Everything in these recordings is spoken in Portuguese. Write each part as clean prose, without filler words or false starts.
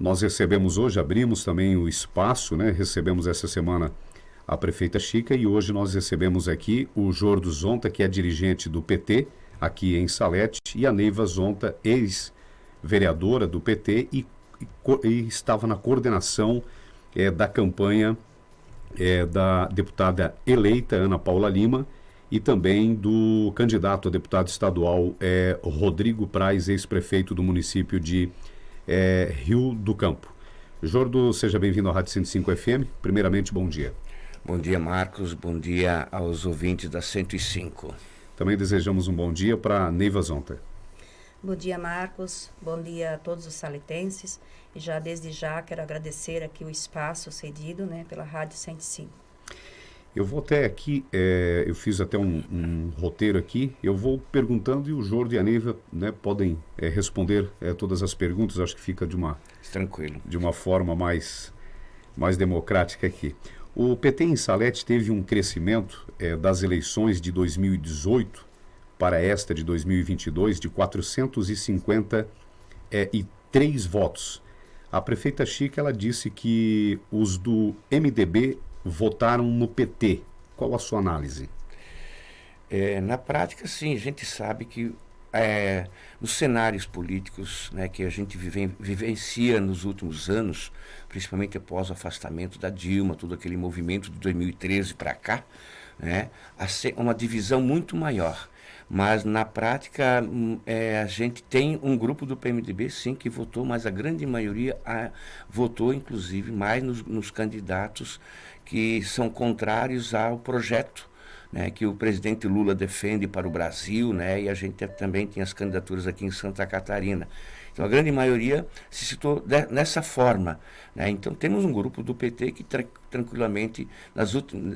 Nós recebemos hoje, abrimos também o espaço, né? Recebemos essa semana a prefeita Chica e hoje nós recebemos aqui o Jordo Zonta, que é dirigente do PT aqui em Salete, e a Neiva Zonta, ex-vereadora do PT e estava na coordenação da campanha da deputada eleita Ana Paula Lima e também do candidato a deputado estadual Rodrigo Praz, ex-prefeito do município de Rio do Campo. Jordo, seja bem-vindo à Rádio 105 FM. Primeiramente, bom dia. Bom dia, Marcos. Bom dia aos ouvintes da 105. Também desejamos um bom dia para Neiva Zonta. Bom dia, Marcos. Bom dia a todos os saletenses. E desde já quero agradecer aqui o espaço cedido, né, pela Rádio 105. Eu vou até aqui, eu fiz até um roteiro aqui, eu vou perguntando e o Jordo e a Neiva, né, podem responder todas as perguntas, acho que fica Tranquilo. De uma forma mais democrática aqui. O PT em Salete teve um crescimento das eleições de 2018 para esta de 2022 de 453 votos. A prefeita Chica, ela disse que os do MDB votaram no PT. Qual a sua análise? Na prática, sim, a gente sabe que nos cenários políticos, né, que a gente vivencia nos últimos anos, principalmente após o afastamento da Dilma, todo aquele movimento de 2013 para cá, né, uma divisão muito maior. Mas, na prática, a gente tem um grupo do PMDB, sim, que votou, mas a grande maioria votou, inclusive, mais nos candidatos que são contrários ao projeto, né, que o presidente Lula defende para o Brasil, né, e a gente também tem as candidaturas aqui em Santa Catarina. Então, a grande maioria se citou nessa forma, né? Então, temos um grupo do PT que tranquilamente,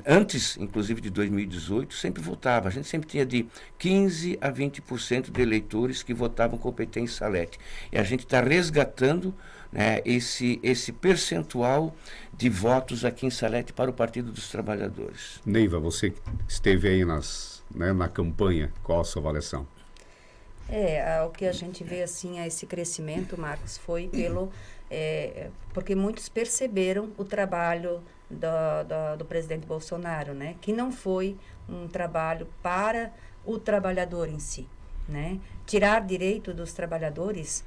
antes, inclusive, de 2018, sempre votava. A gente sempre tinha de 15% a 20% de eleitores que votavam com o PT em Salete. E a gente está resgatando, né, esse percentual de votos aqui em Salete para o Partido dos Trabalhadores. Neiva, você esteve aí na campanha, qual a sua avaliação? O que a gente vê, assim, esse crescimento, Marcos, foi porque muitos perceberam o trabalho do presidente Bolsonaro, né? Que não foi um trabalho para o trabalhador em si, né? Tirar direito dos trabalhadores,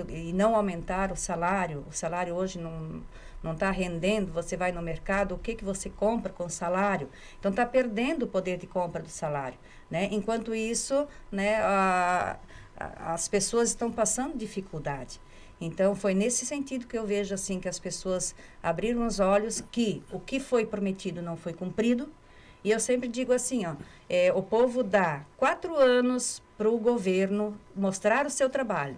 e não aumentar o salário hoje não está rendendo, você vai no mercado, o que você compra com o salário? Então, está perdendo o poder de compra do salário, né? Enquanto isso, né, as pessoas estão passando dificuldade. Então, foi nesse sentido que eu vejo, assim, que as pessoas abriram os olhos que o que foi prometido não foi cumprido. E eu sempre digo assim, o povo dá 4 anos para o governo mostrar o seu trabalho.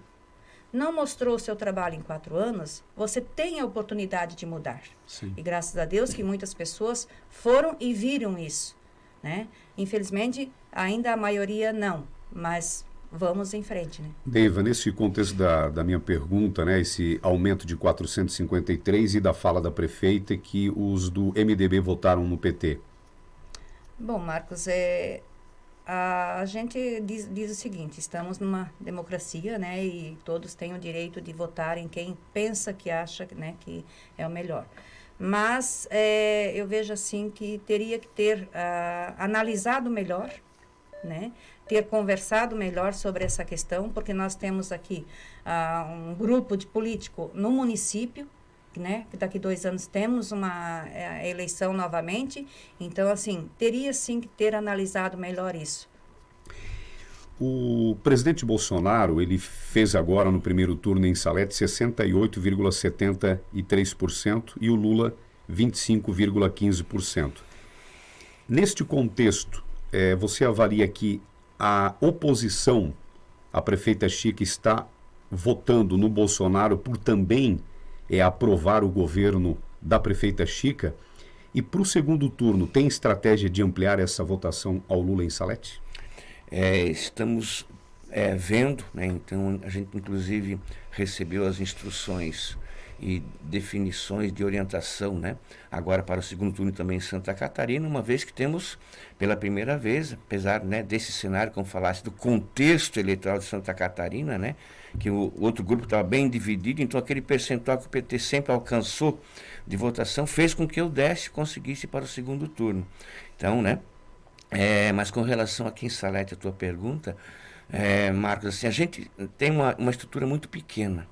Não mostrou o seu trabalho em 4 anos, você tem a oportunidade de mudar. Sim. E graças a Deus que muitas pessoas foram e viram isso, né? Infelizmente, ainda a maioria não, mas vamos em frente, né? Neiva, nesse contexto da minha pergunta, né, esse aumento de 453 e da fala da prefeita que os do MDB votaram no PT. Bom, Marcos, a gente diz o seguinte, estamos numa democracia, né, e todos têm o direito de votar em quem pensa que acha, né, que é o melhor. Mas eu vejo assim que teria que ter analisado melhor, né, ter conversado melhor sobre essa questão, porque nós temos aqui um grupo de político no município, né, que daqui 2 anos temos uma eleição novamente, então, assim, teria sim que ter analisado melhor isso. O presidente Bolsonaro, ele fez agora no primeiro turno em Salete 68,73% e o Lula 25,15%. Neste contexto, você avalia que a oposição, a prefeita Chica, está votando no Bolsonaro por também aprovar o governo da prefeita Chica? E para o segundo turno, tem estratégia de ampliar essa votação ao Lula em Salete? Estamos vendo, né? Então a gente inclusive recebeu as instruções e definições de orientação, né? Agora para o segundo turno também em Santa Catarina, uma vez que temos pela primeira vez, apesar, né, desse cenário, como falasse, do contexto eleitoral de Santa Catarina, né, que o outro grupo estava bem dividido, então aquele percentual que o PT sempre alcançou de votação fez com que o DES conseguisse para o segundo turno. Então, né, mas com relação aqui em Salete, a tua pergunta, Marcos, assim, a gente tem uma estrutura muito pequena.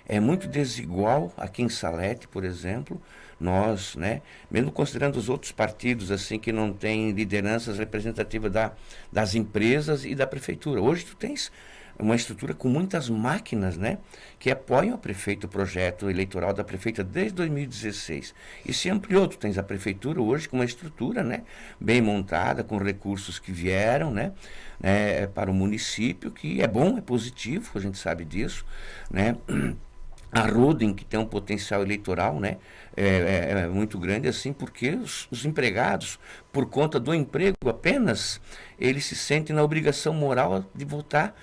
É muito desigual aqui em Salete, por exemplo, nós, né, mesmo considerando os outros partidos assim que não têm lideranças representativas das empresas e da prefeitura. Hoje tu tens uma estrutura com muitas máquinas, né, que apoiam a prefeita, o projeto eleitoral da prefeita desde 2016. E se ampliou, tu tens a prefeitura hoje com uma estrutura, né, bem montada, com recursos que vieram, né, para o município, que é bom, é positivo, a gente sabe disso, né. A Rodem, que tem um potencial eleitoral, né, muito grande, assim, porque os empregados, por conta do emprego apenas, eles se sentem na obrigação moral de votar,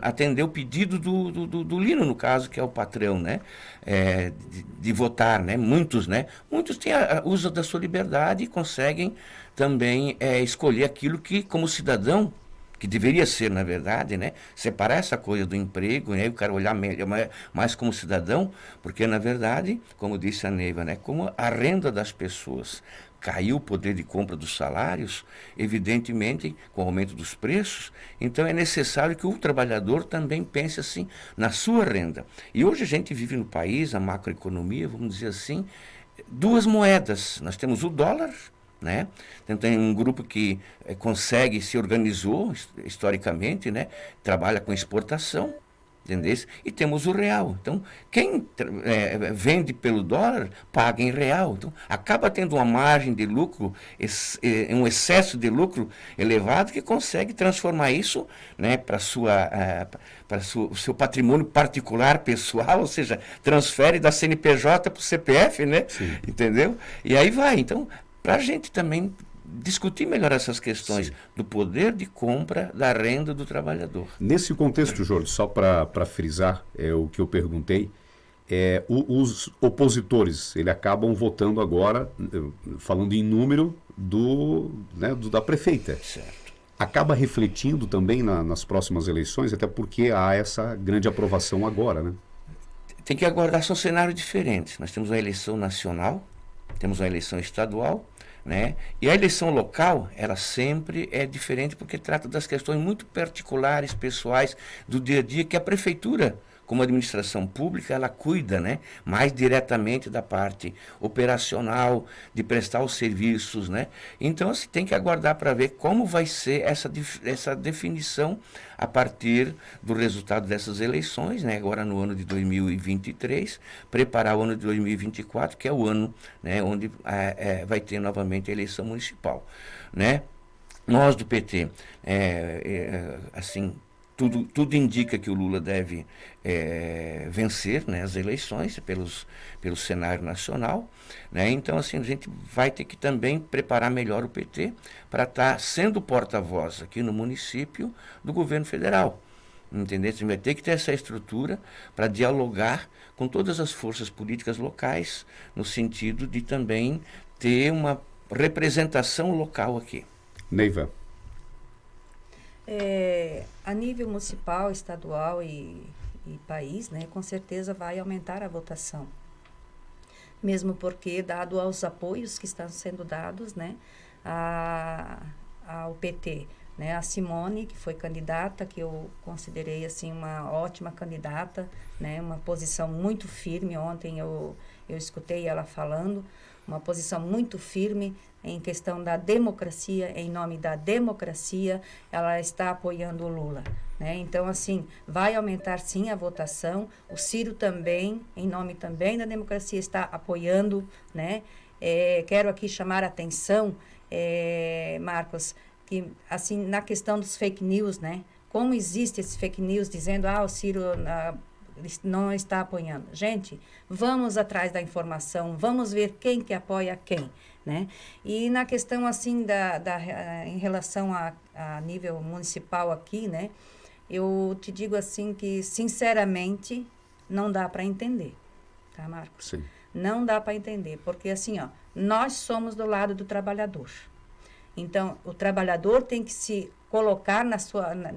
atender o pedido do Lino, no caso, que é o patrão, né, de votar, né, muitos têm uso da sua liberdade e conseguem também escolher aquilo que, como cidadão, que deveria ser, na verdade, né, separar essa coisa do emprego, né, o cara olhar mais como cidadão, porque, na verdade, como disse a Neiva, né, como a renda das pessoas caiu o poder de compra dos salários, evidentemente, com o aumento dos preços, então é necessário que o trabalhador também pense assim na sua renda. E hoje a gente vive no país, a macroeconomia, vamos dizer assim, duas moedas. Nós temos o dólar, né? Então, tem um grupo que se organizou historicamente, né? Trabalha com exportação, entendeu? E temos o real. Então, quem vende pelo dólar, paga em real. Então, acaba tendo uma margem de lucro, um excesso de lucro elevado, que consegue transformar isso, né, para o seu patrimônio particular, pessoal, ou seja, transfere da CNPJ para o CPF, né? Sim. Entendeu? E aí vai. Então, para a gente também discutir melhor essas questões, sim, do poder de compra da renda do trabalhador. Nesse contexto, Jorge, só para frisar o que eu perguntei, os opositores, eles acabam votando agora, falando em número da prefeita. Certo. Acaba refletindo também nas próximas eleições, até porque há essa grande aprovação agora, né? Tem que aguardar, são cenários diferentes. Nós temos a eleição nacional, temos a eleição estadual, né? E a eleição local, ela sempre é diferente porque trata das questões muito particulares, pessoais, do dia a dia, que a prefeitura, como administração pública, ela cuida, né, mais diretamente da parte operacional, de prestar os serviços, né? Então, assim, tem que aguardar para ver como vai ser essa definição a partir do resultado dessas eleições, né? Agora no ano de 2023, preparar o ano de 2024, que é o ano, né, onde vai ter novamente a eleição municipal, né? Nós do PT, assim, tudo indica que o Lula deve vencer, né, as eleições pelo cenário nacional, né? Então, assim, a gente vai ter que também preparar melhor o PT para estar sendo porta-voz aqui no município do governo federal. Entendeu? A gente vai ter que ter essa estrutura para dialogar com todas as forças políticas locais, no sentido de também ter uma representação local aqui. Neiva. A nível municipal, estadual e país, né, com certeza vai aumentar a votação. Mesmo porque, dado aos apoios que estão sendo dados, né, ao PT, né, a Simone, que foi candidata, que eu considerei assim uma ótima candidata, né, uma posição muito firme. Ontem eu escutei ela falando, uma posição muito firme em questão da democracia, em nome da democracia, ela está apoiando o Lula, né? Então, assim, vai aumentar sim a votação. O Ciro também, em nome também da democracia, está apoiando, né? Quero aqui chamar a atenção, Marcos, que, assim, na questão dos fake news, né? Como existe esse fake news dizendo, o Ciro não está apoiando. Gente, vamos atrás da informação, vamos ver quem que apoia quem, né? E na questão, assim, em relação a nível municipal aqui, né? Eu te digo, assim, que, sinceramente, não dá para entender. tá, Marcos? Sim. Não dá para entender, porque assim, ó, nós somos do lado do trabalhador. Então, o trabalhador tem que se colocar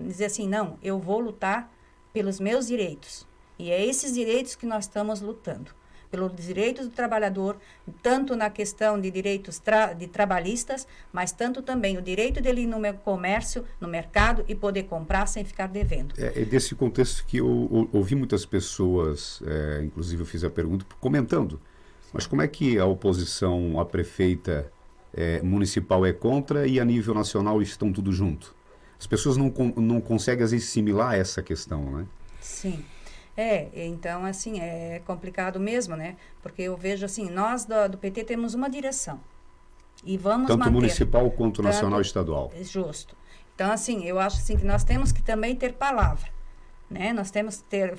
dizer assim, não, eu vou lutar pelos meus direitos. E é esses direitos que nós estamos lutando. Pelos direitos do trabalhador, tanto na questão de direitos de trabalhistas, mas tanto também o direito dele ir no comércio, no mercado e poder comprar sem ficar devendo. É desse contexto que eu ouvi muitas pessoas, inclusive eu fiz a pergunta, comentando, mas como é que a oposição à prefeita municipal é contra e a nível nacional estão tudo junto? As pessoas não conseguem, às vezes, assimilar essa questão, né? Sim. Então, assim, é complicado mesmo, né? Porque eu vejo, assim, nós do PT temos uma direção e vamos tanto manter. Municipal quanto nacional e estadual. Justo. Então, assim, eu acho assim, que nós temos que também ter palavra, né? Nós temos que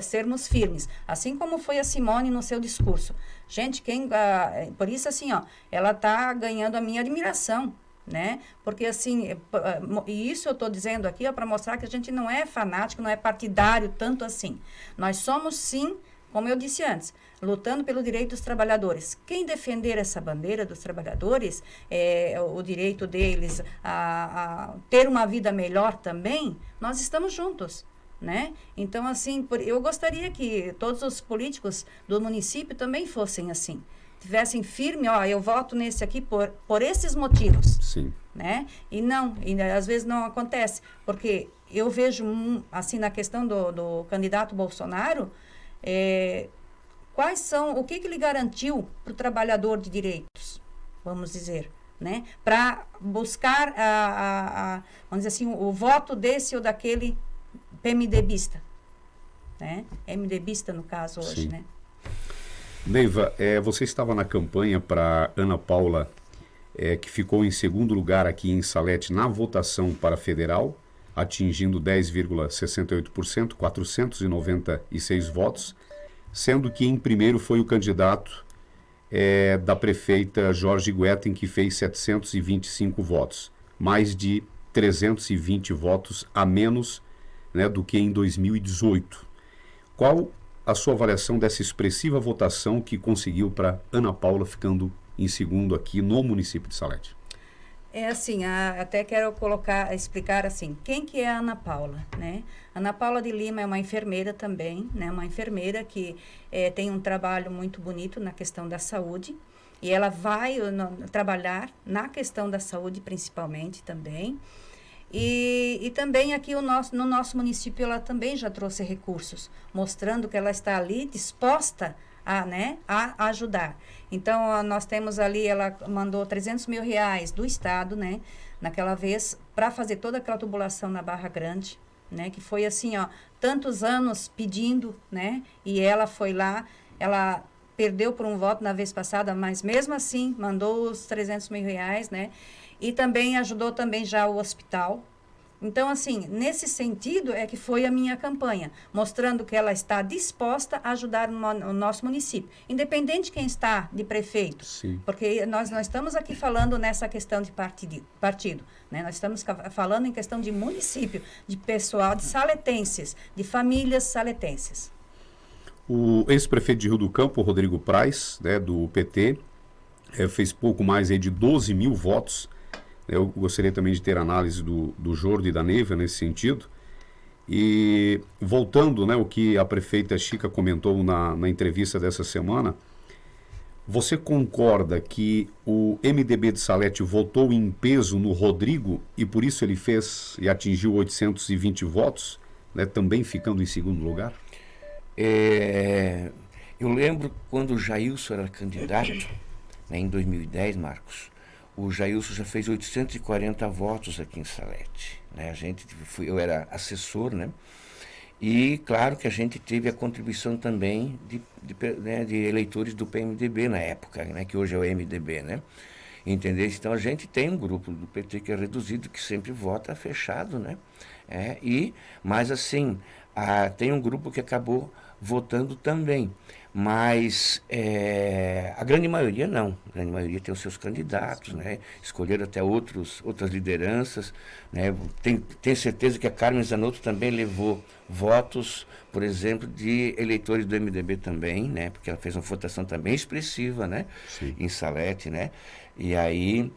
sermos firmes, assim como foi a Simone no seu discurso. Gente, por isso, assim, ó, ela está ganhando a minha admiração, né? Porque assim, e isso eu estou dizendo aqui para mostrar que a gente não é fanático, não é partidário tanto assim. Nós somos sim, como eu disse antes, lutando pelo direito dos trabalhadores. Quem defender essa bandeira dos trabalhadores, o direito deles a ter uma vida melhor também, nós estamos juntos. Né? Então, assim, eu gostaria que todos os políticos do município também fossem assim. Tivessem firme, eu voto nesse aqui por esses motivos. Sim. Né? E às vezes não acontece, porque eu vejo, assim, na questão do candidato Bolsonaro, o que ele garantiu para o trabalhador de direitos, vamos dizer, né? Para buscar, vamos dizer assim, o voto desse ou daquele PMDBista, né? MDBista, no caso, hoje, sim. Né? Neiva, você estava na campanha para Ana Paula, que ficou em segundo lugar aqui em Salete na votação para federal, atingindo 10,68%, 496 votos, sendo que em primeiro foi o candidato da prefeita Jorge Guetem, que fez 725 votos, mais de 320 votos a menos, né, do que em 2018. Qual a sua avaliação dessa expressiva votação que conseguiu para Ana Paula ficando em segundo aqui no município de Salete? Assim, até quero explicar assim, quem que é a Ana Paula, né? Ana Paula de Lima é uma enfermeira também, né? Uma enfermeira que tem um trabalho muito bonito na questão da saúde e ela vai trabalhar na questão da saúde principalmente também. E também aqui no nosso município ela também já trouxe recursos, mostrando que ela está ali disposta a ajudar. Então, nós temos ali, ela mandou 300 mil reais do Estado, né, naquela vez, para fazer toda aquela tubulação na Barra Grande, né, que foi assim, tantos anos pedindo, né, e ela foi lá, ela perdeu por um voto na vez passada, mas mesmo assim, mandou os 300 mil reais, né, e também ajudou também já o hospital. Então, assim, nesse sentido é que foi a minha campanha, mostrando que ela está disposta a ajudar o nosso município, independente de quem está de prefeito. Sim. Porque nós não estamos aqui falando nessa questão de partido, né? Nós estamos falando em questão de município, de pessoal, de saletenses, de famílias saletenses. O ex-prefeito de Rio do Campo, Rodrigo Praz, né, do PT, fez pouco mais aí de 12 mil votos. Eu gostaria também de ter análise do Jordo e da Neiva nesse sentido. E voltando, né, o que a prefeita Chica comentou na entrevista dessa semana, você concorda que o MDB de Salete votou em peso no Rodrigo e por isso ele fez e atingiu 820 votos, né, também ficando em segundo lugar? Eu lembro quando o Jailson era candidato, né, em 2010, Marcos, o Jailson já fez 840 votos aqui em Salete, né? Eu era assessor, né? E claro que a gente teve a contribuição também de eleitores do PMDB na época, né? Que hoje é o MDB, né? Entendeu? Então a gente tem um grupo do PT que é reduzido, que sempre vota fechado, né? Mas assim, tem um grupo que acabou votando também. Mas a grande maioria não. A grande maioria tem os seus candidatos, né? Escolheram até outras lideranças. Né? Tenho certeza que a Carmen Zanotto também levou votos, por exemplo, de eleitores do MDB também, né? Porque ela fez uma votação também expressiva, né? Em Salete, né? E aí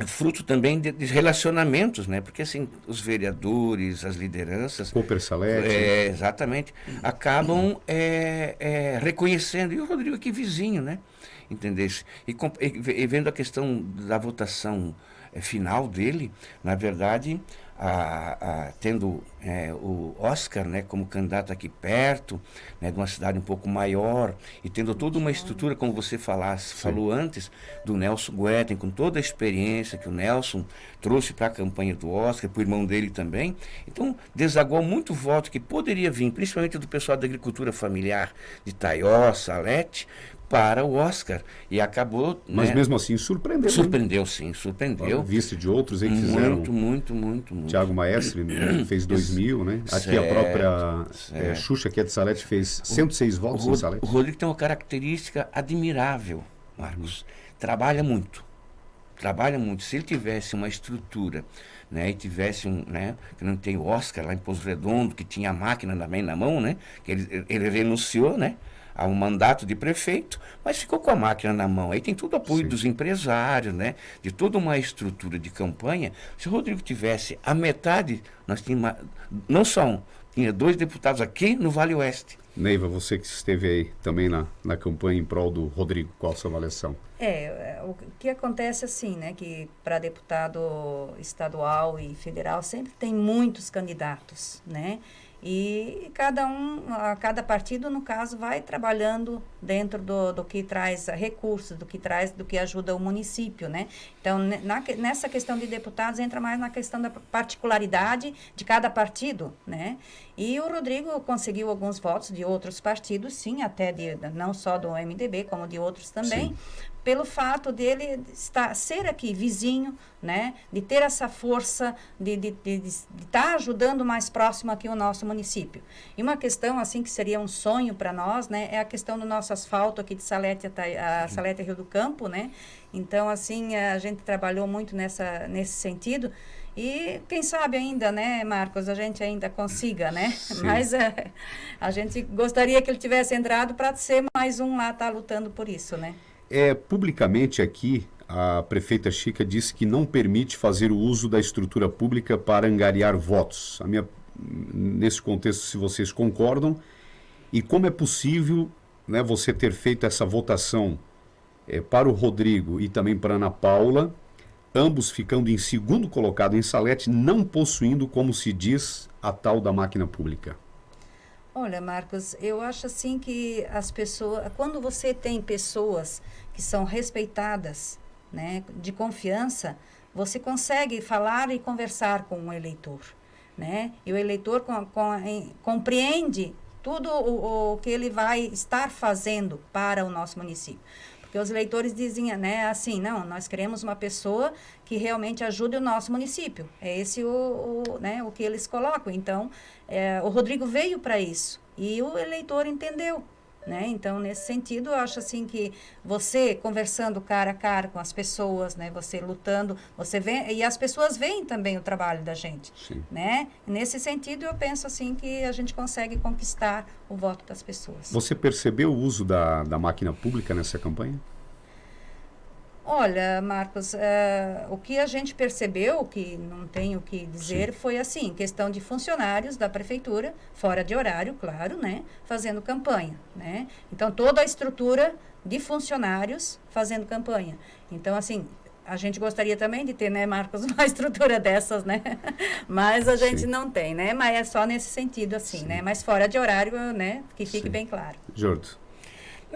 fruto também de relacionamentos, né? Porque assim, os vereadores, as lideranças... Cooper Salete. Exatamente. Acabam reconhecendo. E o Rodrigo aqui vizinho, né? Entendesse? E vendo a questão da votação final dele, na verdade, tendo o Oscar, né, como candidato aqui perto, né, de uma cidade um pouco maior, e tendo toda uma estrutura, como você falou antes, do Nelson Guetem, com toda a experiência que o Nelson trouxe para a campanha do Oscar, para o irmão dele também. Então, desagou muito voto que poderia vir, principalmente do pessoal da agricultura familiar, de Taió, Salete, para o Oscar. E acabou... Mas mesmo assim surpreendeu. Surpreendeu, sim, surpreendeu. Vista de outros aí que fizeram. Muito. Tiago Maestre, né, fez 2.000, né? Aqui a própria Xuxa, que é de Salete, fez 106 votos em Salete. O Rodrigo tem uma característica admirável, Marcos. Trabalha muito. Se ele tivesse uma estrutura, né, e tivesse que não tem o Oscar lá em Pouso Redondo, que tinha a máquina também na mão, né? Que ele renunciou, né? A um mandato de prefeito, mas ficou com a máquina na mão. Aí tem todo o apoio dos empresários, né? De toda uma estrutura de campanha. Se o Rodrigo tivesse a metade, nós tínhamos, não só tinha 2 deputados aqui no Vale Oeste. Neiva, você que esteve aí também na campanha em prol do Rodrigo, qual a sua avaliação? O que acontece assim, né, que para deputado estadual e federal sempre tem muitos candidatos, né? E cada partido, no caso, vai trabalhando dentro do que traz recursos, do que ajuda o município, né? Então, nessa questão de deputados, entra mais na questão da particularidade de cada partido, né? E o Rodrigo conseguiu alguns votos de outros partidos, sim, até não só do MDB, como de outros também, sim, pelo fato dele ser aqui vizinho, né, de ter essa força de estar ajudando mais próximo aqui o nosso município. E uma questão assim que seria um sonho para nós, né, é a questão do nosso asfalto aqui de Salete a Salete Rio do Campo, né? Então assim a gente trabalhou muito nesse sentido. E quem sabe ainda, né, Marcos, a gente ainda consiga, né? Sim. Mas a gente gostaria que ele tivesse entrado para ser mais um lá, tá lutando por isso, né? Publicamente aqui, a prefeita Chica disse que não permite fazer o uso da estrutura pública para angariar votos. Nesse contexto, se vocês concordam, e como é possível, né, você ter feito essa votação para o Rodrigo e também para a Ana Paula, ambos ficando em segundo colocado em Salete, não possuindo, como se diz, a tal da máquina pública? Olha, Marcos, eu acho assim que as pessoas, quando você tem pessoas que são respeitadas, né, de confiança, você consegue falar e conversar com o eleitor, né? E o eleitor compreende tudo o que ele vai estar fazendo para o nosso município. Porque os eleitores dizem, né, assim, não, nós queremos uma pessoa que realmente ajude o nosso município. É esse o que eles colocam. Então, o Rodrigo veio para isso e o eleitor entendeu, né? Então, nesse sentido, eu acho assim que você conversando cara a cara com as pessoas, né, você lutando, você vê, e as pessoas veem também o trabalho da gente, sim, né? Nesse sentido, eu penso assim que a gente consegue conquistar o voto das pessoas. Você percebeu o uso da máquina pública nessa campanha? Olha, Marcos, o que a gente percebeu, que não tenho o que dizer, sim, foi assim, questão de funcionários da prefeitura, fora de horário, claro, né, fazendo campanha, né? Então, toda a estrutura de funcionários fazendo campanha. Então, assim, a gente gostaria também de ter, né, Marcos, uma estrutura dessas, né? Mas a gente, sim, não tem, né? Mas é só nesse sentido, assim, sim, né? Mas fora de horário, né, que fique, sim, bem claro. Jordo.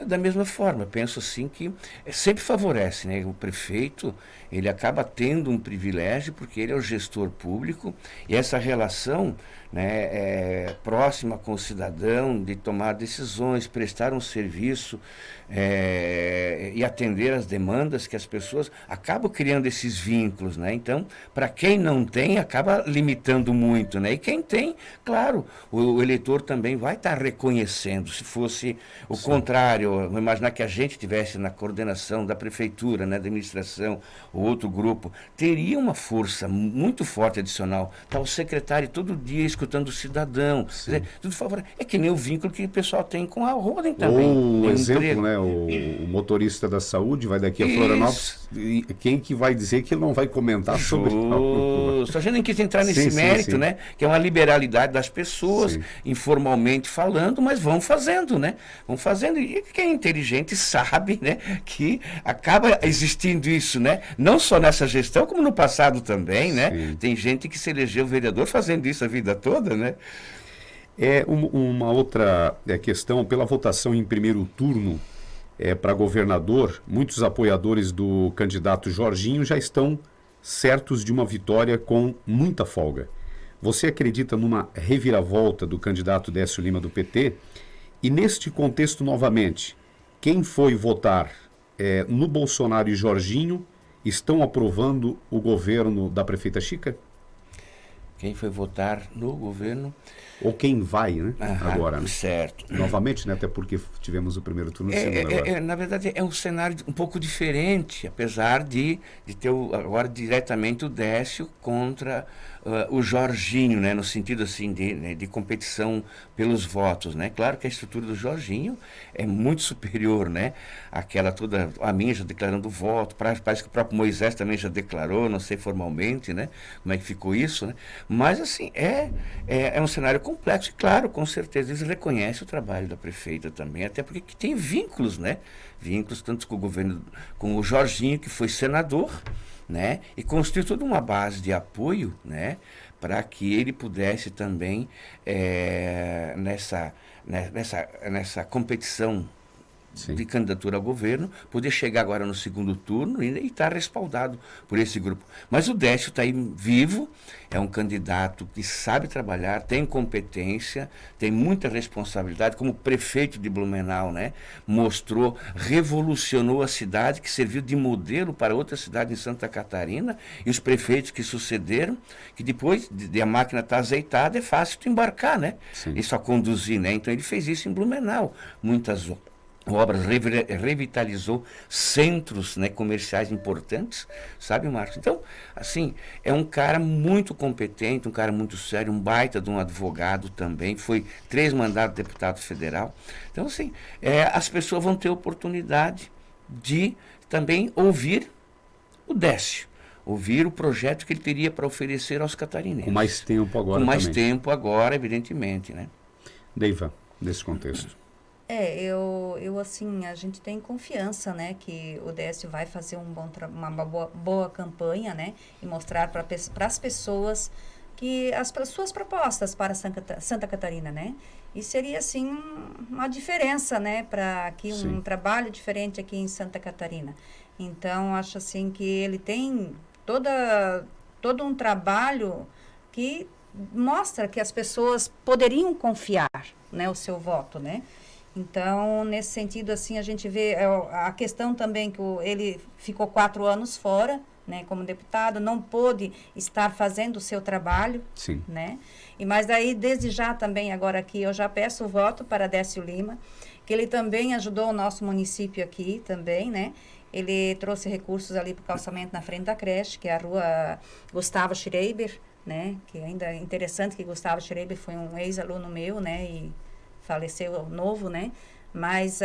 Da mesma forma, penso assim que sempre favorece, né? O prefeito, ele acaba tendo um privilégio porque ele é o gestor público e essa relação, né, próxima com o cidadão, de tomar decisões, prestar um serviço e atender às demandas que as pessoas acabam criando esses vínculos, né? Então, para quem não tem, acaba limitando muito, né? E quem tem, claro, o eleitor também vai estar reconhecendo. Se fosse o contrário, vamos imaginar que a gente tivesse na coordenação da prefeitura, né, da administração, ou outro grupo, teria uma força muito forte adicional. Tá o secretário todo dia escutando o cidadão, dizer, tudo favorável. É que nem o vínculo que o pessoal tem com a ordem também. Ou o exemplo, né? O motorista da saúde vai daqui a Florianópolis, e quem que vai dizer que ele não vai comentar sobre isso? A gente nem quis entrar nesse mérito, né? Que é uma liberalidade das pessoas, informalmente falando, mas vão fazendo, né? Vão fazendo. E quem é inteligente sabe, né? Que acaba existindo isso, né? Não só nessa gestão, como no passado também, né? Tem gente que se elegeu vereador fazendo isso a vida toda, né? Uma outra questão, pela votação em primeiro turno para governador, muitos apoiadores do candidato Jorginho já estão certos de uma vitória com muita folga. Você acredita numa reviravolta do candidato Décio Lima do PT? E neste contexto, novamente, quem foi votar no Bolsonaro e Jorginho estão aprovando o governo da prefeita Chica? Quem foi votar no governo? Ou quem vai, né? Agora, né? Certo. Novamente, né? Até porque tivemos o primeiro turno e o segundo agora. Na verdade, é um cenário um pouco diferente, apesar de ter agora diretamente o Décio contra o Jorginho, né? No sentido assim de competição pelos votos, né? Claro que a estrutura do Jorginho é muito superior, né? Aquela toda, a minha já declarando voto, parece que o próprio Moisés também já declarou, não sei formalmente, né? Como é que ficou isso, né? Mas assim, é um cenário complexo e claro, com certeza eles reconhecem o trabalho da prefeita também, até porque tem vínculos, né? Vínculos tanto com o governo, com o Jorginho, que foi senador, né? E construiu toda uma base de apoio, né? Para que ele pudesse também, nessa competição de candidatura ao governo, poder chegar agora no segundo turno e estar respaldado por esse grupo. Mas o Décio está aí vivo, é um candidato que sabe trabalhar, tem competência, tem muita responsabilidade, como prefeito de Blumenau, né? Mostrou, revolucionou a cidade, que serviu de modelo para outra cidade em Santa Catarina, e os prefeitos que sucederam, que depois de a máquina estar azeitada, é fácil de embarcar, né? E só conduzir, né? Então ele fez isso em Blumenau, muitas obras, revitalizou centros, né, comerciais importantes, sabe, Marcos? Então, assim, é um cara muito competente, um cara muito sério, um baita de um advogado também, foi 3 mandatos de deputado federal. Então, assim, as pessoas vão ter oportunidade de também ouvir o Décio, ouvir o projeto que ele teria para oferecer aos catarinenses. Com mais tempo agora Com mais também. tempo agora, evidentemente, né? Deiva, nesse contexto. Eu assim, a gente tem confiança, né, que o Décio vai fazer uma boa campanha, né, e mostrar para as pessoas que as suas propostas para Santa Catarina, né, e seria assim uma diferença, né, para aqui um trabalho diferente aqui em Santa Catarina. Então acho assim que ele tem todo um trabalho que mostra que as pessoas poderiam confiar, né, o seu voto, né. Então, nesse sentido, assim, a gente vê a questão também que ele ficou 4 anos fora, né, como deputado, não pôde estar fazendo o seu trabalho, né? Mas daí, desde já também, agora aqui, eu já peço o voto para Décio Lima, que ele também ajudou o nosso município aqui também, né? Ele trouxe recursos ali para o calçamento na frente da creche, que é a rua Gustavo Schreiber, né? Que ainda é interessante que Gustavo Schreiber foi um ex-aluno meu, né? E faleceu novo, né? Mas,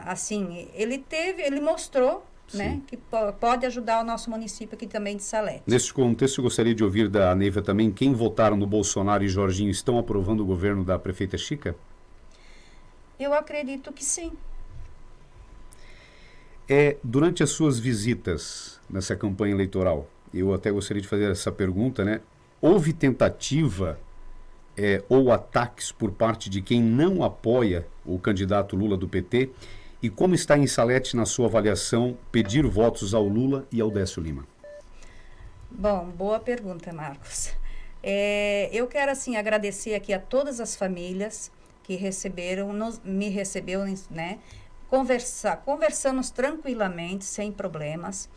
assim, ele mostrou, né, que pode ajudar o nosso município aqui também de Salete. Nesse contexto, eu gostaria de ouvir da Neiva também, quem votaram no Bolsonaro e Jorginho estão aprovando o governo da prefeita Chica? Eu acredito que sim. Durante as suas visitas nessa campanha eleitoral, eu até gostaria de fazer essa pergunta, né? Houve tentativa ou ataques por parte de quem não apoia o candidato Lula do PT? E como está em Salete, na sua avaliação, pedir votos ao Lula e ao Décio Lima? Bom, boa pergunta, Marcos. Eu quero, assim, agradecer aqui a todas as famílias que receberam, me recebeu, né? Conversamos tranquilamente, sem problemas,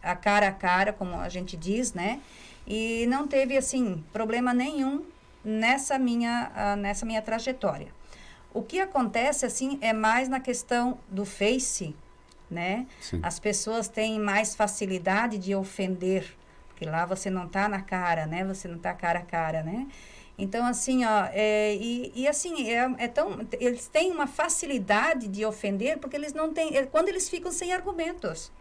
a cara, como a gente diz, né? E não teve, assim, problema nenhum nessa minha trajetória. O que acontece, assim, é mais na questão do Face, né? Sim. As pessoas têm mais facilidade de ofender, porque lá você não tá na cara, né? Você não tá cara a cara, né? Então, assim, ó, assim, eles têm uma facilidade de ofender, porque eles não têm, quando eles ficam sem argumentos,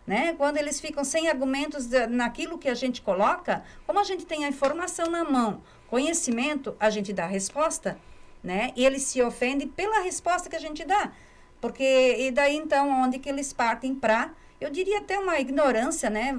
né? Quando eles ficam sem argumentos naquilo que a gente coloca, como a gente tem a informação na mão, conhecimento, a gente dá a resposta, né? E eles se ofendem pela resposta que a gente dá. Porque, e daí, então, onde que eles partem para, eu diria até uma ignorância, né?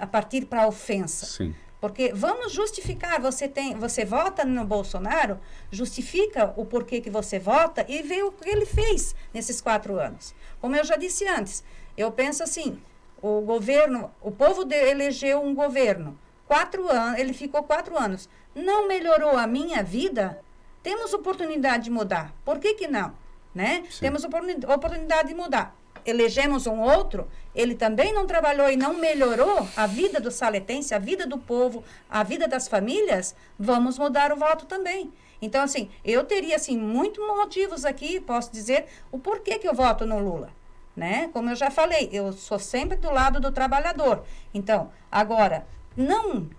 A partir para a ofensa. Sim. Porque vamos justificar, você vota no Bolsonaro, justifica o porquê que você vota e vê o que ele fez nesses 4 anos. Como eu já disse antes, eu penso assim, o povo elegeu um governo, 4 anos, ele ficou 4 anos, não melhorou a minha vida, temos oportunidade de mudar. Por que não? Né? Temos oportunidade de mudar. Elegemos um outro, ele também não trabalhou e não melhorou a vida do saletense, a vida do povo, a vida das famílias, vamos mudar o voto também. Então, assim, eu teria, assim, muitos motivos aqui, posso dizer, o porquê que eu voto no Lula, né? Como eu já falei, eu sou sempre do lado do trabalhador. Então, agora, não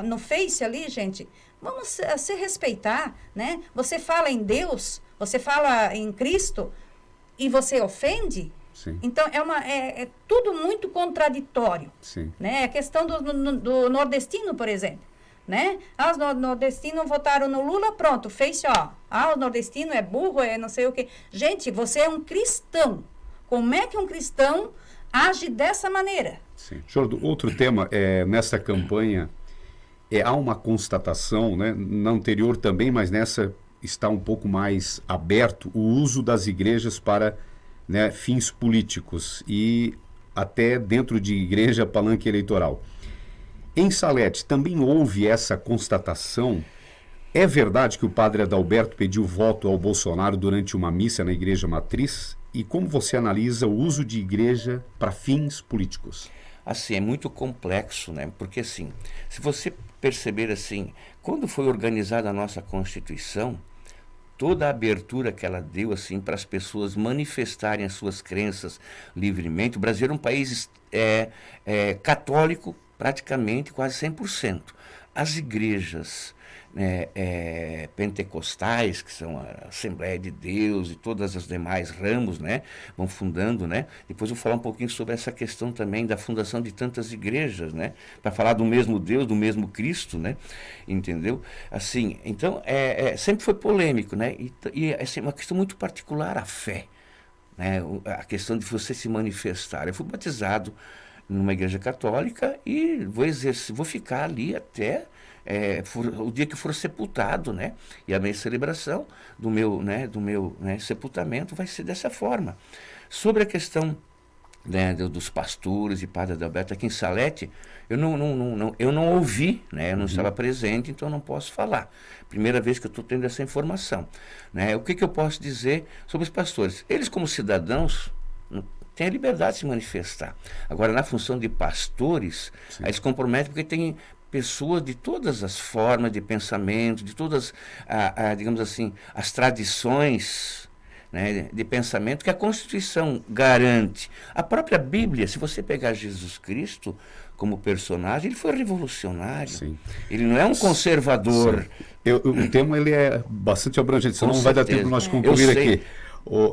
no Face ali, gente, vamos se respeitar, né? Você fala em Deus, você fala em Cristo, e você ofende, Sim. Então é tudo muito contraditório. Sim. Né? A questão do nordestino, por exemplo. Né? Os nordestinos votaram no Lula, pronto, fez, ó. O nordestino é burro, é não sei o quê. Gente, você é um cristão. Como é que um cristão age dessa maneira? Sim. Jordo, outro tema, nessa campanha, há uma constatação, né, na anterior também, mas nessa está um pouco mais aberto o uso das igrejas para, né, fins políticos e até dentro de igreja palanque eleitoral. Em Salete também houve essa constatação. É verdade que o padre Adalberto pediu voto ao Bolsonaro durante uma missa na igreja matriz? E como você analisa o uso de igreja para fins políticos? Assim, é muito complexo, né? Porque, assim, se você perceber, assim, quando foi organizada a nossa Constituição, toda a abertura que ela deu, assim, para as pessoas manifestarem as suas crenças livremente. O Brasil era um país católico, praticamente, quase 100%. As igrejas pentecostais, que são a Assembleia de Deus e todas as demais ramos, né, vão fundando, né? Depois eu vou falar um pouquinho sobre essa questão também da fundação de tantas igrejas, né, para falar do mesmo Deus, do mesmo Cristo, né, entendeu? Assim, então, sempre foi polêmico, né, e assim, uma questão muito particular, a fé, né, a questão de você se manifestar. Eu fui batizado numa igreja católica e vou ficar ali até o dia que for sepultado, né? E a minha celebração do meu sepultamento vai ser dessa forma. Sobre a questão, né, dos pastores e padre Adalberto aqui em Salete, eu não ouvi, né? Eu não estava presente, então eu não posso falar. Primeira vez que eu estou tendo essa informação, né? O que eu posso dizer sobre os pastores? Eles, como cidadãos, têm a liberdade de se manifestar. Agora, na função de pastores, aí se comprometem porque tem pessoas de todas as formas de pensamento, de todas, digamos assim, as tradições, né, de pensamento que a Constituição garante. A própria Bíblia, se você pegar Jesus Cristo como personagem, ele foi revolucionário. Sim. Ele não é um conservador. O tema ele é bastante abrangente, senão não vai dar tempo de nós concluir aqui.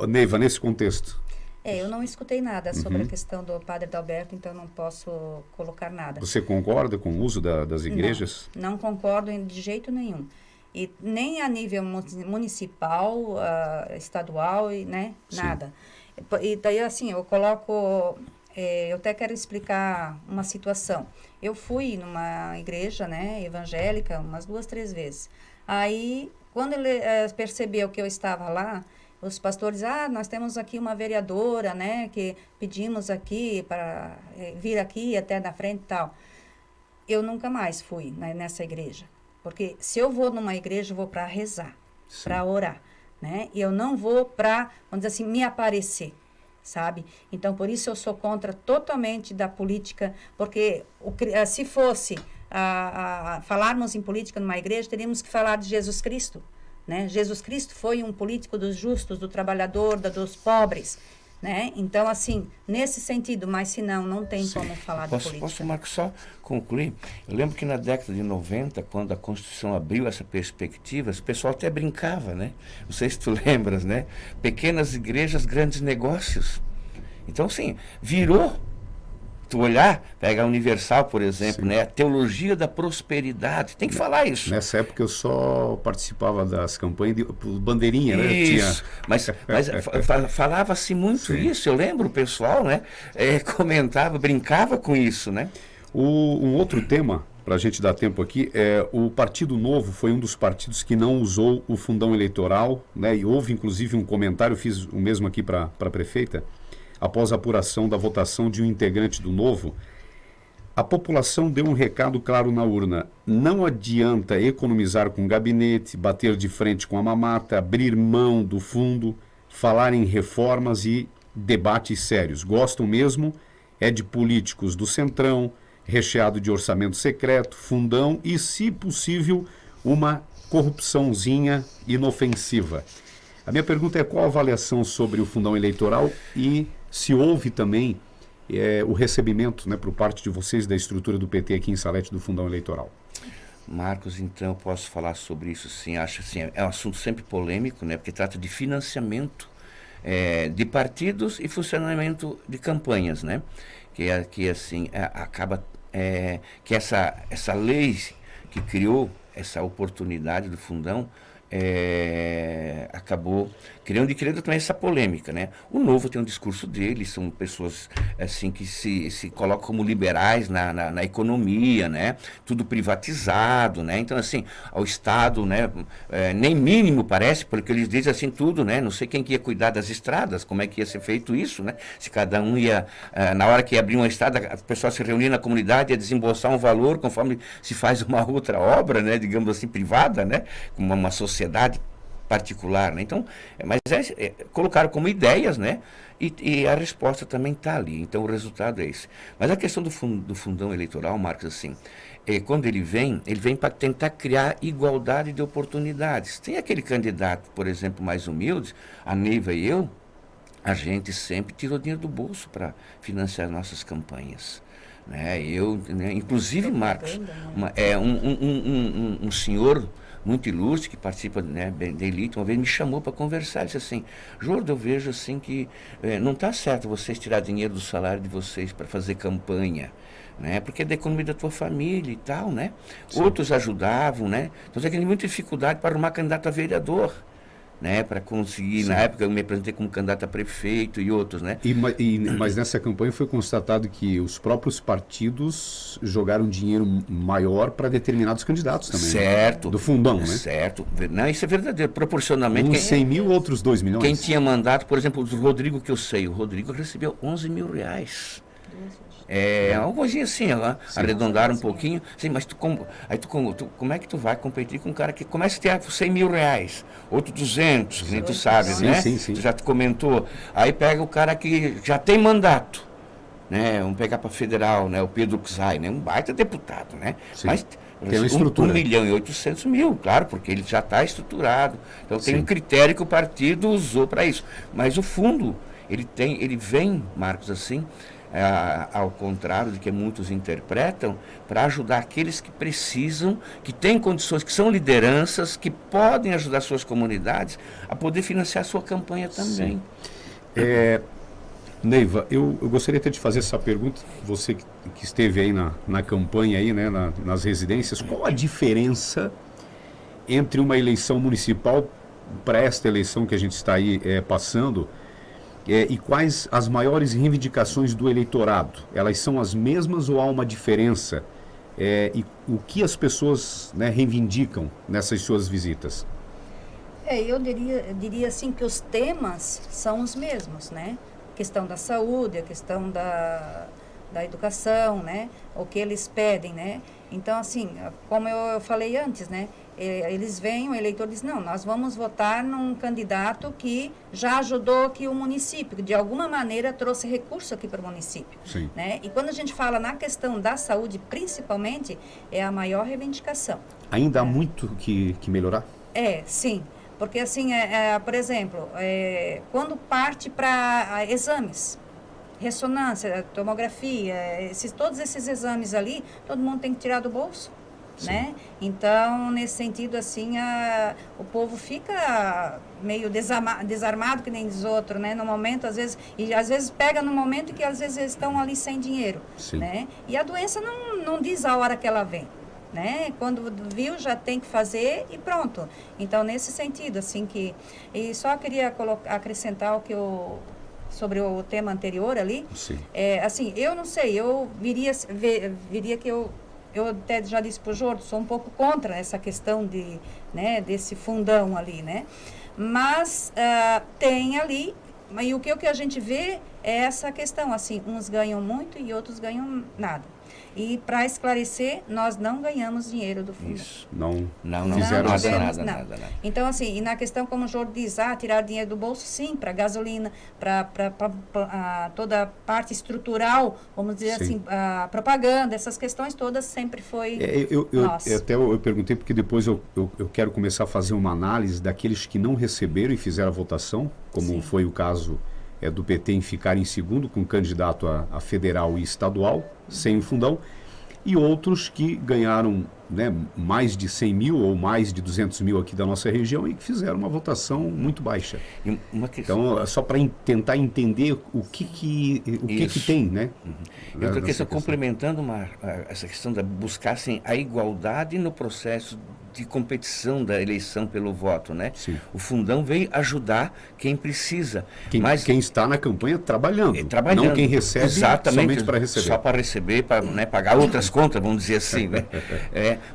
Neiva, nesse contexto. Eu não escutei nada sobre a questão do padre Adalberto, então não posso colocar nada. Você concorda com o uso das igrejas? Não concordo de jeito nenhum. E nem a nível municipal, estadual, né? Nada. E daí, assim, eu coloco... eu até quero explicar uma situação. Eu fui numa igreja, né, evangélica umas 2, 3 vezes. Aí, quando ele percebeu que eu estava lá, os pastores, nós temos aqui uma vereadora, né, que pedimos aqui para vir aqui até na frente e tal. eu nunca mais fui nessa igreja. Porque se eu vou numa igreja, eu vou para rezar, para orar, né? E eu não vou para, vamos dizer assim, me aparecer, sabe? Então, por isso eu sou contra totalmente da política, porque se fosse falarmos em política numa igreja, teríamos que falar de Jesus Cristo, né? Jesus Cristo foi um político dos justos, do trabalhador, dos pobres, né? Então, assim, nesse sentido, mas se não tem como falar de política. Posso, Marcos, só concluir? Eu lembro que na década de 90, quando a Constituição abriu essa perspectiva, o pessoal até brincava, né? Não sei se tu lembras, né? Pequenas igrejas, grandes negócios. Então, assim, virou. Tu olhar, pega a Universal, por exemplo, né? A teologia da prosperidade. Tem que falar isso. Nessa época eu só participava das campanhas de bandeirinha, né? Isso, mas falava-se muito isso. Eu lembro o pessoal, né? Comentava, brincava com isso, né? Um outro tema, para a gente dar tempo aqui, o Partido Novo foi um dos partidos que não usou o fundão eleitoral, né? E houve inclusive um comentário, fiz o mesmo aqui para a prefeita, após a apuração da votação de um integrante do Novo. A população deu um recado claro na urna: não adianta economizar com gabinete, bater de frente com a mamata, abrir mão do fundo, falar em reformas e debates sérios. Gostam mesmo é de políticos do centrão, recheado de orçamento secreto, fundão e, se possível, uma corrupçãozinha inofensiva. A minha pergunta é: qual a avaliação sobre o fundão eleitoral e se houve também o recebimento, né, por parte de vocês da estrutura do PT aqui em Salete do fundão eleitoral? Marcos, então eu posso falar sobre isso, sim. Acho assim, é um assunto sempre polêmico, né, porque trata de financiamento de partidos e funcionamento de campanhas, né, que assim acaba que essa lei que criou essa oportunidade do fundão acabou criando também essa polêmica, né? O Novo tem um discurso dele, são pessoas assim que se colocam como liberais na economia, né? Tudo privatizado, né? Então, assim, ao Estado, né? Nem mínimo parece, porque eles dizem assim tudo, né? Não sei quem que ia cuidar das estradas, como é que ia ser feito isso, né? Se cada um ia, na hora que ia abrir uma estrada, a pessoa se reunia na comunidade, ia desembolsar um valor conforme se faz uma outra obra, né? Digamos assim, privada, né? Como uma sociedade particular, né? Então, mas colocaram como ideias, né? E a resposta também está ali. Então, o resultado é esse. Mas a questão do fundão eleitoral, Marcos, assim, quando ele vem para tentar criar igualdade de oportunidades. Tem aquele candidato, por exemplo, mais humilde, a Neiva e eu, a gente sempre tirou dinheiro do bolso para financiar nossas campanhas. Né? Inclusive, Marcos, um senhor muito ilustre, que participa, né, da elite, uma vez me chamou para conversar. Ele disse assim: Jordo, eu vejo assim que não está certo vocês tirar dinheiro do salário de vocês para fazer campanha, né, porque é da economia da tua família e tal, né? Sim. Outros ajudavam, né? Então você tem muita dificuldade para arrumar candidato a vereador, né, para conseguir. Sim. Na época eu me apresentei como candidato a prefeito e outros, né? Mas nessa campanha foi constatado que os próprios partidos jogaram dinheiro maior para determinados candidatos também. Certo. Né? Do fundão, né? Certo. Não, isso é verdadeiro. Proporcionalmente. Uns 100 mil, outros 2 milhões. Quem tinha mandato, por exemplo, o Rodrigo, que eu sei, o Rodrigo recebeu 11 mil reais. Uma coisinha assim, arredondaram um pouquinho. Sim, mas como é que tu vai competir com um cara que começa a ter 100 mil reais, outro 200, que nem tu sabe, sim, né? Sim. Tu já te comentou. Aí pega o cara que já tem mandato, né? Vamos pegar para federal, né? O Pedro Czai, né? Um baita deputado, né? Sim. Mas tem uma estrutura. 1.800.000, claro, porque ele já está estruturado. Então tem um critério que o partido usou para isso. Mas o fundo, ele vem, Marcos, assim, ao contrário do que muitos interpretam, para ajudar aqueles que precisam, que têm condições, que são lideranças, que podem ajudar suas comunidades a poder financiar a sua campanha também. Neiva, eu gostaria até de fazer essa pergunta, você que esteve aí na campanha, aí, né, nas residências, qual a diferença entre uma eleição municipal para esta eleição que a gente está aí passando, e quais as maiores reivindicações do eleitorado? Elas são as mesmas ou há uma diferença? E o que as pessoas, né, reivindicam nessas suas visitas? Eu diria assim que os temas são os mesmos, né? A questão da saúde, a questão da educação, né? O que eles pedem, né? Então, assim, como eu falei antes, né? Eles vêm, o eleitor diz, não, nós vamos votar num candidato que já ajudou aqui o município, que de alguma maneira trouxe recurso aqui para o município. Sim. Né? E quando a gente fala na questão da saúde, principalmente, é a maior reivindicação. Ainda há muito que melhorar? Sim. Porque, assim, por exemplo, quando parte para exames, ressonância, tomografia, todos esses exames ali, todo mundo tem que tirar do bolso. Né? Então, nesse sentido, assim, o povo fica meio desarmado, que nem diz outro, né? No momento, às vezes pega no momento que às vezes eles estão ali sem dinheiro, né? E a doença não diz a hora que ela vem, né? Quando viu, já tem que fazer e pronto. Então, nesse sentido, assim, e só queria acrescentar sobre o tema anterior ali. Sim. Assim, eu não sei, eu viria que eu até já disse para o Jordo, sou um pouco contra essa questão desse fundão ali, né? Mas tem ali, e o que a gente vê é essa questão, assim, uns ganham muito e outros ganham nada. E para esclarecer, nós não ganhamos dinheiro do fundo. Isso, não fizeram nada. Então, assim, e na questão, como o Jordo diz, tirar dinheiro do bolso, sim, para gasolina, para toda a parte estrutural, vamos dizer assim, a propaganda, essas questões todas sempre foi eu perguntei porque depois eu quero começar a fazer uma análise daqueles que não receberam e fizeram a votação, como foi o caso do PT em ficar em segundo com candidato a federal e estadual, sem o fundão, e outros que ganharam, né, mais de 100 mil ou mais de 200 mil aqui da nossa região e que fizeram uma votação muito baixa. Então, só para tentar entender o que tem, né? Eu estou complementando essa questão de buscar assim, a igualdade no processo de competição da eleição pelo voto, né? Sim. O fundão veio ajudar quem precisa. Quem está na campanha trabalhando, não quem recebe somente para receber. Só para receber, para, né, pagar outras contas, vamos dizer assim, né?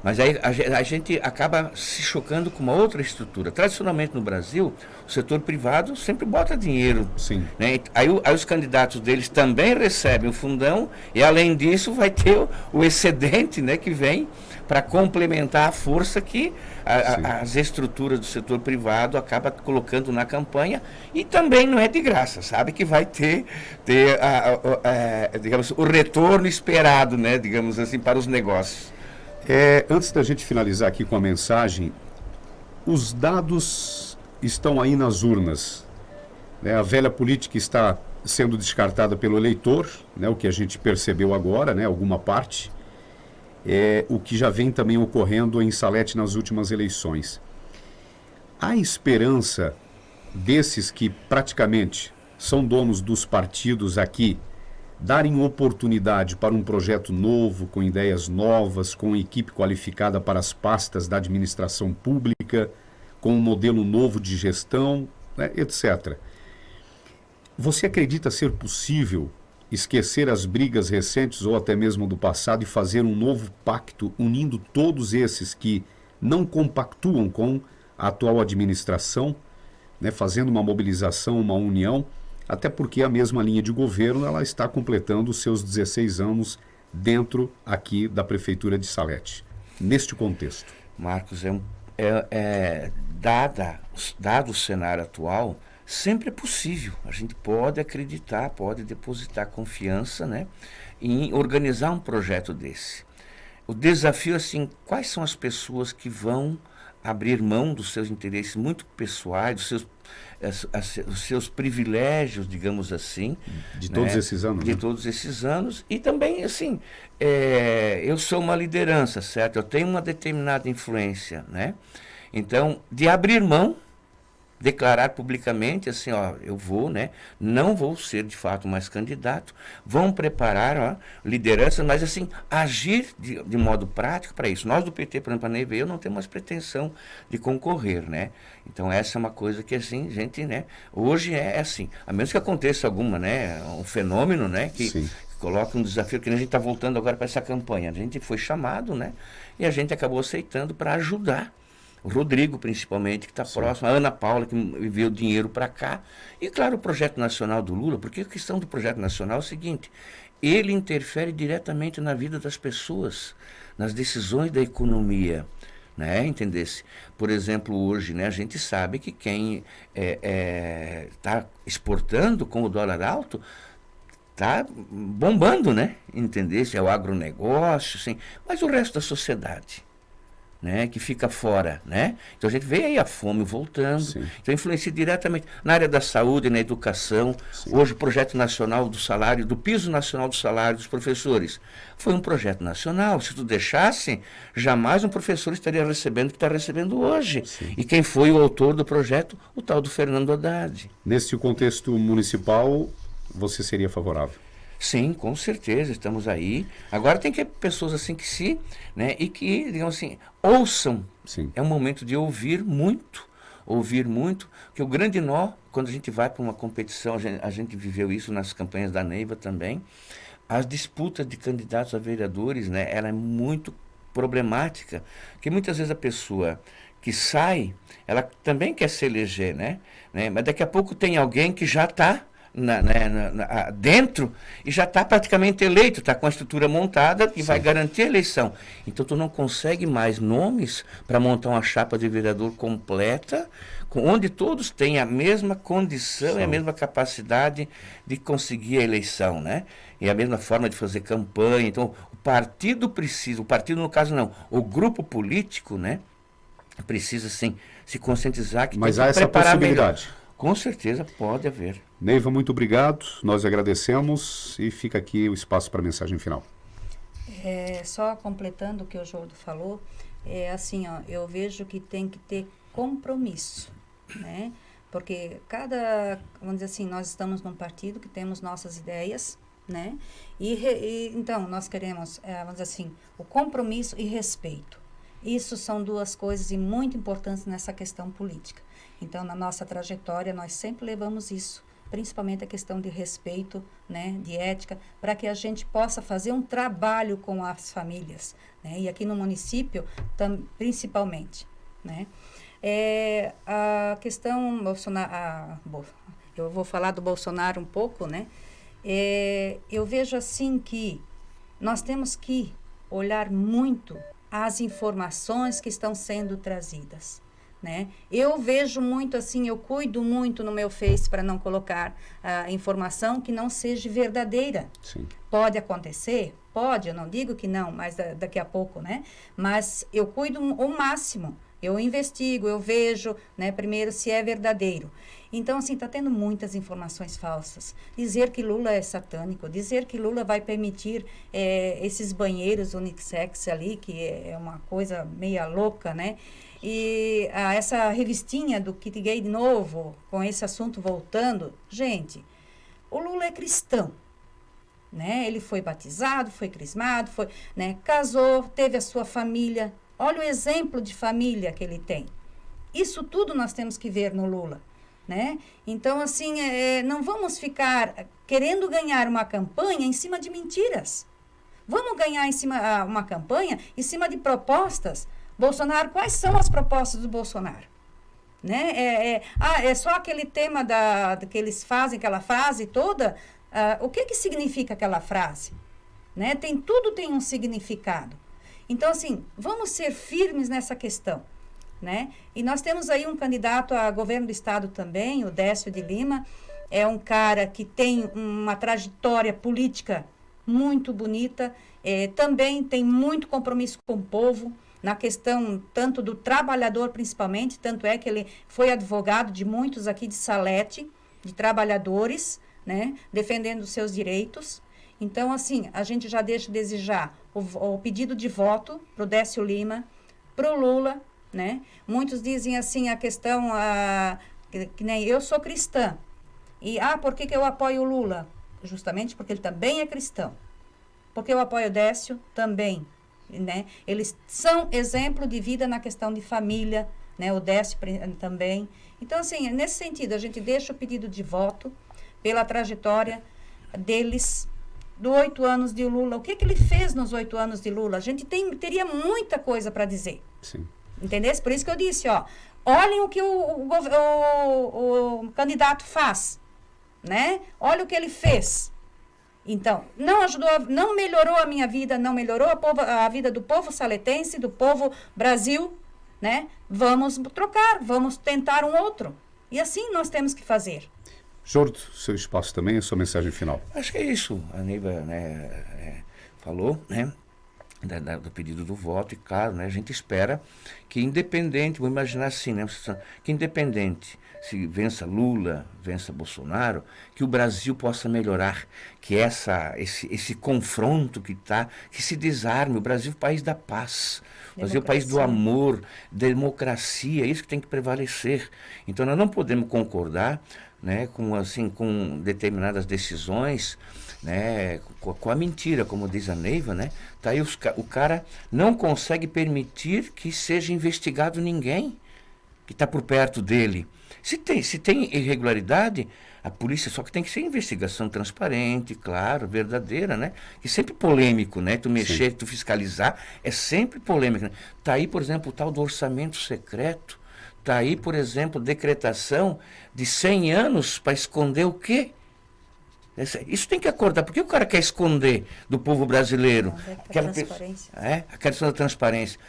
Mas aí a gente acaba se chocando com uma outra estrutura. Tradicionalmente no Brasil, o setor privado sempre bota dinheiro. Sim. Né? Aí os candidatos deles também recebem o fundão e, além disso, vai ter o excedente, né, que vem para complementar a força que as estruturas do setor privado acaba colocando na campanha, e também não é de graça, sabe que vai ter digamos, o retorno esperado, né, digamos assim, para os negócios. Antes da gente finalizar aqui com a mensagem, os dados estão aí nas urnas, né? A velha política está sendo descartada pelo eleitor, né? O que a gente percebeu agora, né? Alguma parte. O que já vem também ocorrendo em Salete nas últimas eleições. Há esperança desses que praticamente são donos dos partidos aqui darem oportunidade para um projeto novo, com ideias novas, com equipe qualificada para as pastas da administração pública, com um modelo novo de gestão, né, etc. Você acredita ser possível esquecer as brigas recentes ou até mesmo do passado e fazer um novo pacto unindo todos esses que não compactuam com a atual administração, né, fazendo uma mobilização, uma união, até porque a mesma linha de governo ela está completando os seus 16 anos dentro aqui da Prefeitura de Salete. Neste contexto. Marcos, dado o cenário atual, sempre é possível. A gente pode acreditar, pode depositar confiança, né, em organizar um projeto desse. O desafio, assim, quais são as pessoas que vão abrir mão dos seus interesses muito pessoais, dos seus privilégios, digamos assim. De todos esses anos. De todos esses anos. E também, assim, eu sou uma liderança, certo? Eu tenho uma determinada influência, né? Então, de abrir mão, declarar publicamente, assim, eu vou, né? Não vou ser, de fato, mais candidato. Vão preparar lideranças, mas, assim, agir de modo prático para isso. Nós do PT, por exemplo, eu não tenho mais pretensão de concorrer, né? Então, essa é uma coisa que, assim, gente, né? Hoje é assim, a menos que aconteça alguma, né? Um fenômeno, né? Que coloca um desafio, que a gente está voltando agora para essa campanha. A gente foi chamado, né? E a gente acabou aceitando para ajudar. O Rodrigo, principalmente, que está próximo, a Ana Paula, que enviou dinheiro para cá. E, claro, o projeto nacional do Lula, porque a questão do projeto nacional é o seguinte: ele interfere diretamente na vida das pessoas, nas decisões da economia, né? Entendesse? Por exemplo, hoje, né, a gente sabe que quem está exportando com o dólar alto está bombando, né? Entendesse? É o agronegócio, sim, mas o resto da sociedade, né, que fica fora, né? Então a gente vê aí a fome voltando. Sim. Então influencia diretamente na área da saúde, na educação. Sim. Hoje o projeto nacional do salário, do piso nacional do salário dos professores, foi um projeto nacional. Se tu deixasse, jamais um professor estaria recebendo o que está recebendo hoje. Sim. E quem foi o autor do projeto? O tal do Fernando Haddad. Nesse contexto municipal, você seria favorável? Sim, com certeza, estamos aí. Agora tem que pessoas assim que né, e que, digamos assim, ouçam. Sim. É um momento de ouvir muito, que o grande nó, quando a gente vai para uma competição, a gente viveu isso nas campanhas da Neiva também, as disputas de candidatos a vereadores, né, ela é muito problemática, porque muitas vezes a pessoa que sai, ela também quer se eleger, né, mas daqui a pouco tem alguém que já está dentro e já está praticamente eleito, está com a estrutura montada e vai garantir a eleição. Então tu não consegue mais nomes para montar uma chapa de vereador completa, onde todos têm a mesma condição e a mesma capacidade de conseguir a eleição, né? E a mesma forma de fazer campanha. Então o partido no caso não, o grupo político, né, precisa sim se conscientizar que mas tem há que essa preparar possibilidade. melhor. Com certeza pode haver. Neiva, muito obrigado, nós agradecemos e fica aqui o espaço para a mensagem final. Só completando o que o Jordo falou, assim, ó, eu vejo que tem que ter compromisso, né? Porque vamos dizer assim, nós estamos num partido que temos nossas ideias, né? Então, nós queremos, vamos dizer assim, o compromisso e respeito. Isso são duas coisas muito importantes nessa questão política. Então, na nossa trajetória, nós sempre levamos isso, principalmente a questão de respeito, né, de ética, para que a gente possa fazer um trabalho com as famílias, né, e aqui no município, principalmente, né. A questão Bolsonaro, eu vou falar do Bolsonaro um pouco, né, eu vejo assim que nós temos que olhar muito as informações que estão sendo trazidas, né? Eu vejo muito assim, eu cuido muito no meu Face para não colocar informação que não seja verdadeira. Sim. Pode acontecer? Pode, eu não digo que não, mas daqui a pouco, né? Mas eu cuido ao máximo, eu investigo, eu vejo, né, primeiro se é verdadeiro. Então, assim, está tendo muitas informações falsas. Dizer que Lula é satânico, dizer que Lula vai permitir esses banheiros unissex ali, que é uma coisa meia louca, né? E essa revistinha do Kit Gay de novo, com esse assunto voltando. Gente, o Lula é cristão, né? Ele foi batizado, foi crismado, né? Casou, teve a sua família. Olha o exemplo de família que ele tem. Isso tudo nós temos que ver no Lula, né? Então, assim, não vamos ficar querendo ganhar uma campanha em cima de mentiras. Vamos ganhar uma campanha em cima de propostas. Bolsonaro, quais são as propostas do Bolsonaro? Né? É só aquele tema que eles fazem, aquela frase toda. O que significa aquela frase? Né? Tudo tem um significado. Então, assim, vamos ser firmes nessa questão. Né? E nós temos aí um candidato a governo do estado também, o Décio de Lima. É um cara que tem uma trajetória política muito bonita. Também tem muito compromisso com o povo. Na questão tanto do trabalhador, principalmente, tanto é que ele foi advogado de muitos aqui de Salete, de trabalhadores, né, defendendo os seus direitos. Então, assim, a gente já deixa de desejar o pedido de voto para o Décio Lima, para o Lula, né? Muitos dizem assim a questão, que nem eu sou cristã. E, por que eu apoio o Lula? Justamente porque ele também é cristão. Porque eu apoio o Décio também. Né? Eles são exemplo de vida na questão de família, né? O Décio também. Então, assim, nesse sentido, a gente deixa o pedido de voto pela trajetória deles, do 8 anos de Lula. O que ele fez nos 8 anos de Lula? A gente teria muita coisa para dizer. Sim. Entendeu? Por isso que eu disse, olhem o que o candidato faz, né? Olha o que ele fez. Então, não ajudou, não melhorou a minha vida, não melhorou a vida do povo saletense, do povo Brasil, né? Vamos trocar, vamos tentar um outro. E assim nós temos que fazer. Jordo, seu espaço também, a sua mensagem final. Acho que é isso. A Neiva, né, falou, né, do pedido do voto, e claro, né, a gente espera que independente, vou imaginar assim, né, que independente se vença Lula, vença Bolsonaro, que o Brasil possa melhorar, que esse confronto que se desarme. O Brasil é o país da paz, o Brasil é o país do amor, democracia, é isso que tem que prevalecer. Então nós não podemos concordar, né, com determinadas decisões, né, com a mentira, como diz a Neiva, né? Tá aí o cara não consegue permitir que seja investigado ninguém que está por perto dele. Se tem irregularidade, a polícia, só que tem que ser investigação transparente, claro, verdadeira, né? E sempre polêmico, né? Tu mexer, Sim. Tu fiscalizar, é sempre polêmico, né? Tá aí, por exemplo, o tal do orçamento secreto. Tá aí, por exemplo, decretação de 100 anos para esconder o quê? Isso tem que acordar. Por que o cara quer esconder do povo brasileiro? Aquela transparência. A questão da transparência.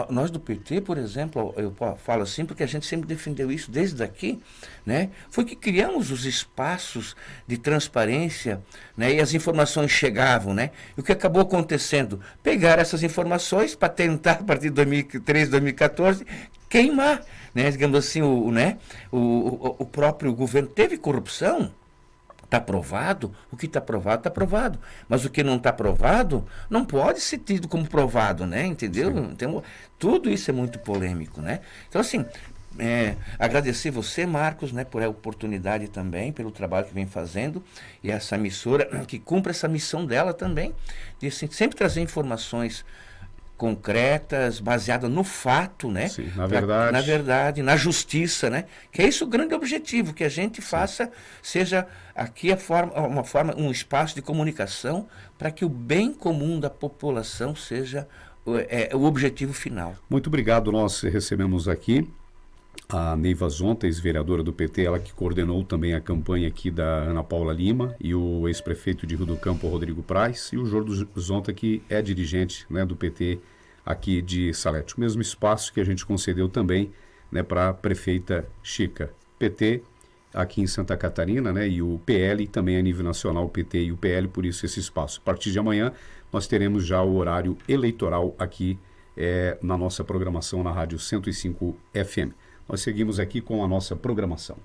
Nós do PT, por exemplo, eu falo assim porque a gente sempre defendeu isso desde aqui, né? Foi que criamos os espaços de transparência, né? E as informações chegavam, né? E o que acabou acontecendo? Pegar essas informações para tentar, a partir de 2013, 2014, queimar, né? Digamos assim, o próprio governo teve corrupção. Está provado? O que está provado, está provado. Mas o que não está provado, não pode ser tido como provado, né? Entendeu? Então, tudo isso é muito polêmico, né? Então, assim, agradecer você, Marcos, né, por a oportunidade também, pelo trabalho que vem fazendo, e essa emissora que cumpre essa missão dela também, de assim, sempre trazer informações concretas, baseadas no fato, né? Sim, na verdade, na justiça, né? Que é isso o grande objetivo, que a gente faça, seja aqui um espaço de comunicação para que o bem comum da população seja o objetivo final. Muito obrigado. Nós recebemos aqui a Neiva Zonta, ex-vereadora do PT, ela que coordenou também a campanha aqui da Ana Paula Lima, e o ex-prefeito de Rio do Campo, Rodrigo Praz, e o Jordo Zonta, que é dirigente, né, do PT aqui de Salete. O mesmo espaço que a gente concedeu também, né, para a prefeita Chica. PT aqui em Santa Catarina, né, e o PL também a nível nacional, o PT e o PL, por isso esse espaço. A partir de amanhã nós teremos já o horário eleitoral aqui na nossa programação na Rádio 105 FM. Nós seguimos aqui com a nossa programação.